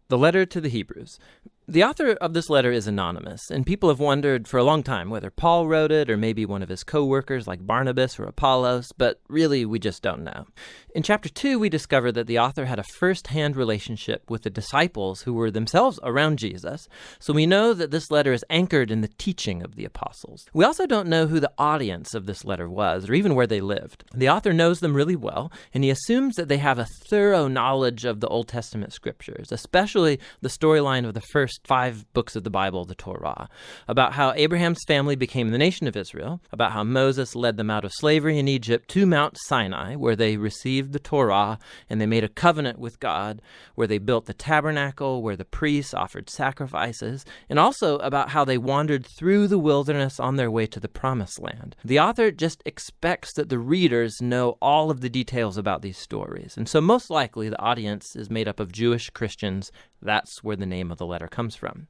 The letter to the Hebrews. The author of this letter is anonymous, and people have wondered for a long time whether Paul wrote it or maybe one of his co-workers like Barnabas or Apollos, but really we just don't know. In chapter 2, we discover that the author had a first-hand relationship with the disciples who were themselves around Jesus, so we know that this letter is anchored in the teaching of the apostles. We also don't know who the audience of this letter was, or even where they lived. The author knows them really well, and he assumes that they have a thorough knowledge of the Old Testament scriptures, especially the storyline of the first 5 books of the Bible, the Torah, about how Abraham's family became the nation of Israel, about how Moses led them out of slavery in Egypt to Mount Sinai, where they received the Torah and they made a covenant with God, where they built the tabernacle, where the priests offered sacrifices, and also about how they wandered through the wilderness on their way to the Promised Land. The author just expects that the readers know all of the details about these stories, and so most likely the audience is made up of Jewish Christians. That's where the name of the letter comes from.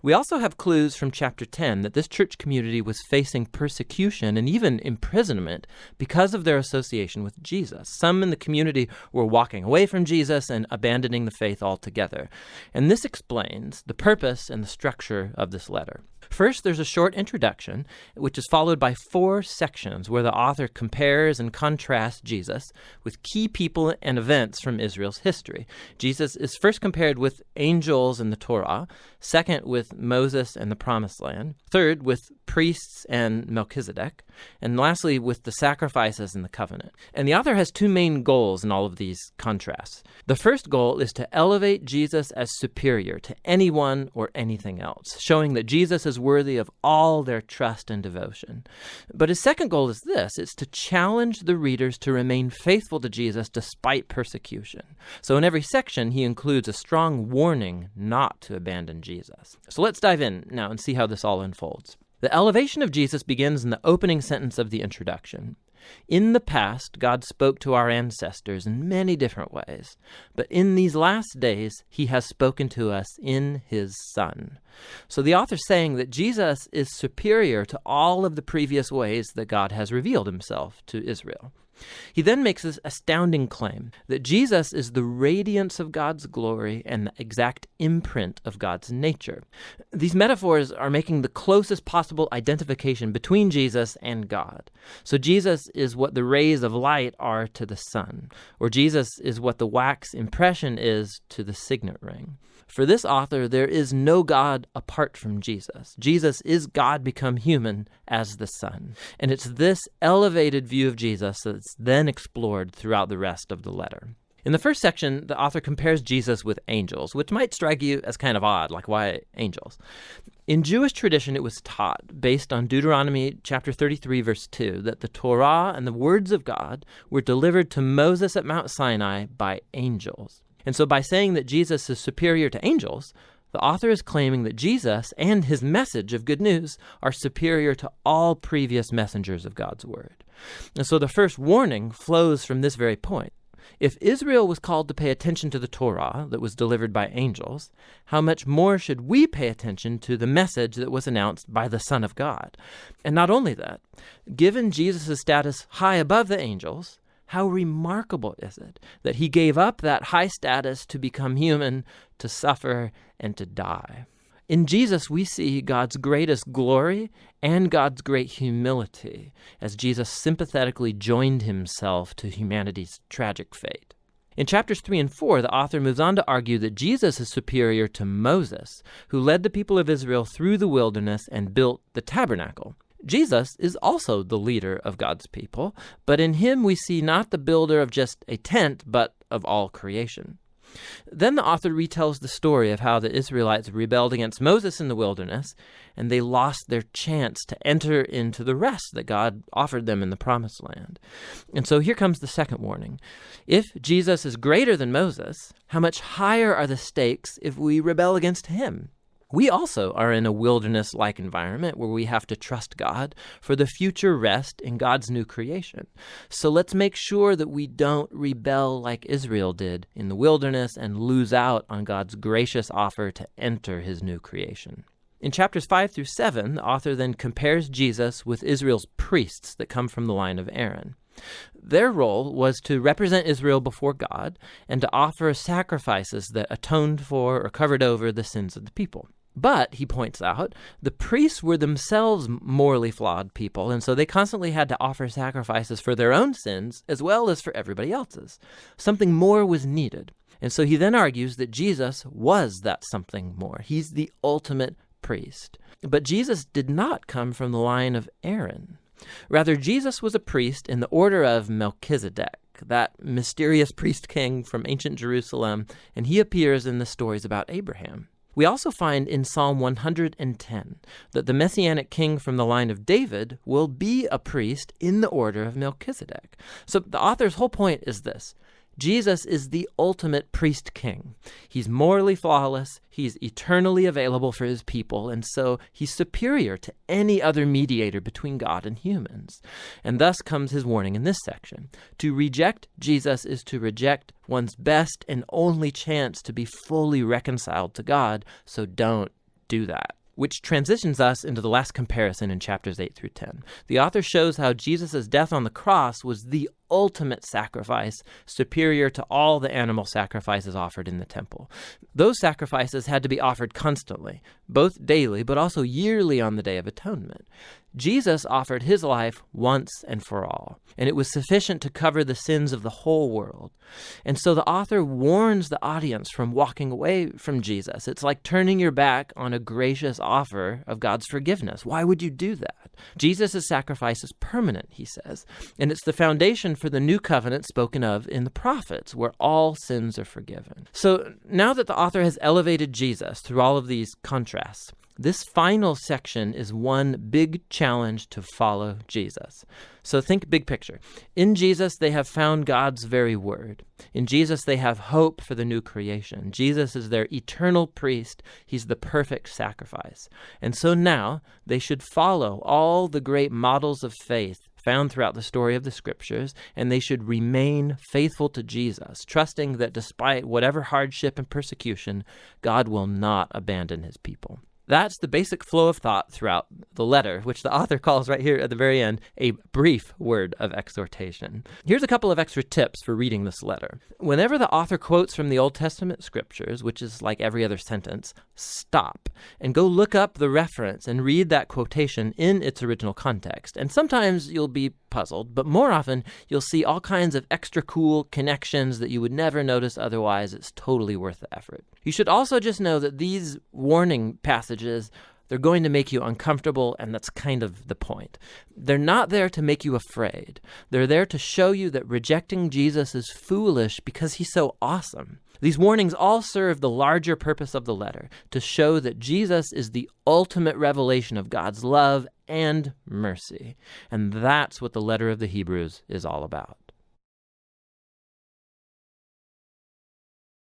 We also have clues from chapter 10 that this church community was facing persecution and even imprisonment because of their association with Jesus. Some in the community were walking away from Jesus and abandoning the faith altogether. And this explains the purpose and the structure of this letter. First, there's a short introduction, which is followed by 4 sections where the author compares and contrasts Jesus with key people and events from Israel's history. Jesus is first compared with angels in the Torah, second with Moses and the Promised Land, third with priests and Melchizedek, and lastly with the sacrifices and the covenant. And the author has 2 main goals in all of these contrasts. The first goal is to elevate Jesus as superior to anyone or anything else, showing that Jesus is worthy of all their trust and devotion. But his second goal is this: it's to challenge the readers to remain faithful to Jesus despite persecution. So in every section, he includes a strong warning not to abandon Jesus. So let's dive in now and see how this all unfolds. The elevation of Jesus begins in the opening sentence of the introduction. In the past, God spoke to our ancestors in many different ways, but in these last days, he has spoken to us in his Son. So the author's saying that Jesus is superior to all of the previous ways that God has revealed himself to Israel. He then makes this astounding claim that Jesus is the radiance of God's glory and the exact imprint of God's nature. These metaphors are making the closest possible identification between Jesus and God. So Jesus is what the rays of light are to the sun, or Jesus is what the wax impression is to the signet ring. For this author, there is no God apart from Jesus. Jesus is God become human as the Son. And it's this elevated view of Jesus that's then explored throughout the rest of the letter. In the first section, the author compares Jesus with angels, which might strike you as kind of odd, like why angels? In Jewish tradition, it was taught, based on Deuteronomy chapter 33, verse 2, that the Torah and the words of God were delivered to Moses at Mount Sinai by angels. And so by saying that Jesus is superior to angels, the author is claiming that Jesus and his message of good news are superior to all previous messengers of God's word. And so the first warning flows from this very point. If Israel was called to pay attention to the Torah that was delivered by angels, how much more should we pay attention to the message that was announced by the Son of God? And not only that, given Jesus' status high above the angels, how remarkable is it that he gave up that high status to become human, to suffer, and to die? In Jesus, we see God's greatest glory and God's great humility as Jesus sympathetically joined himself to humanity's tragic fate. In chapters 3 and 4, the author moves on to argue that Jesus is superior to Moses, who led the people of Israel through the wilderness and built the tabernacle. Jesus is also the leader of God's people, but in him we see not the builder of just a tent, but of all creation. Then the author retells the story of how the Israelites rebelled against Moses in the wilderness, and they lost their chance to enter into the rest that God offered them in the Promised Land. And so here comes the second warning. If Jesus is greater than Moses, how much higher are the stakes if we rebel against him? We also are in a wilderness-like environment where we have to trust God for the future rest in God's new creation. So let's make sure that we don't rebel like Israel did in the wilderness and lose out on God's gracious offer to enter his new creation. In chapters 5 through 7, the author then compares Jesus with Israel's priests that come from the line of Aaron. Their role was to represent Israel before God and to offer sacrifices that atoned for or covered over the sins of the people. But, he points out, the priests were themselves morally flawed people, and so they constantly had to offer sacrifices for their own sins as well as for everybody else's. Something more was needed. And so he then argues that Jesus was that something more. He's the ultimate priest. But Jesus did not come from the line of Aaron. Rather, Jesus was a priest in the order of Melchizedek, that mysterious priest king from ancient Jerusalem, and he appears in the stories about Abraham. We also find in Psalm 110 that the Messianic king from the line of David will be a priest in the order of Melchizedek. So the author's whole point is this. Jesus is the ultimate priest king. He's morally flawless, he's eternally available for his people, and so he's superior to any other mediator between God and humans. And thus comes his warning in this section. To reject Jesus is to reject one's best and only chance to be fully reconciled to God, so don't do that. Which transitions us into the last comparison in chapters 8 through 10. The author shows how Jesus' death on the cross was the ultimate sacrifice, superior to all the animal sacrifices offered in the temple. Those sacrifices had to be offered constantly, both daily, but also yearly on the Day of Atonement. Jesus offered his life once and for all, and it was sufficient to cover the sins of the whole world. And so the author warns the audience from walking away from Jesus. It's like turning your back on a gracious offer of God's forgiveness. Why would you do that? Jesus' sacrifice is permanent, he says, and it's the foundation for the new covenant spoken of in the prophets, where all sins are forgiven. So now that the author has elevated Jesus through all of these contrasts, this final section is one big challenge to follow Jesus. So think big picture. In Jesus, they have found God's very word. In Jesus, they have hope for the new creation. Jesus is their eternal priest. He's the perfect sacrifice. And so now they should follow all the great models of faith found throughout the story of the scriptures, and they should remain faithful to Jesus, trusting that despite whatever hardship and persecution, God will not abandon his people. That's the basic flow of thought throughout the letter, which the author calls right here at the very end a brief word of exhortation. Here's a couple of extra tips for reading this letter. Whenever the author quotes from the Old Testament scriptures, which is like every other sentence, stop and go look up the reference and read that quotation in its original context. And sometimes you'll be puzzled, but more often you'll see all kinds of extra cool connections that you would never notice otherwise. It's totally worth the effort. You should also just know that these warning passages, they're going to make you uncomfortable, and that's kind of the point. They're not there to make you afraid. They're there to show you that rejecting Jesus is foolish because he's so awesome. These warnings all serve the larger purpose of the letter, to show that Jesus is the ultimate revelation of God's love and mercy. And that's what the letter of the Hebrews is all about.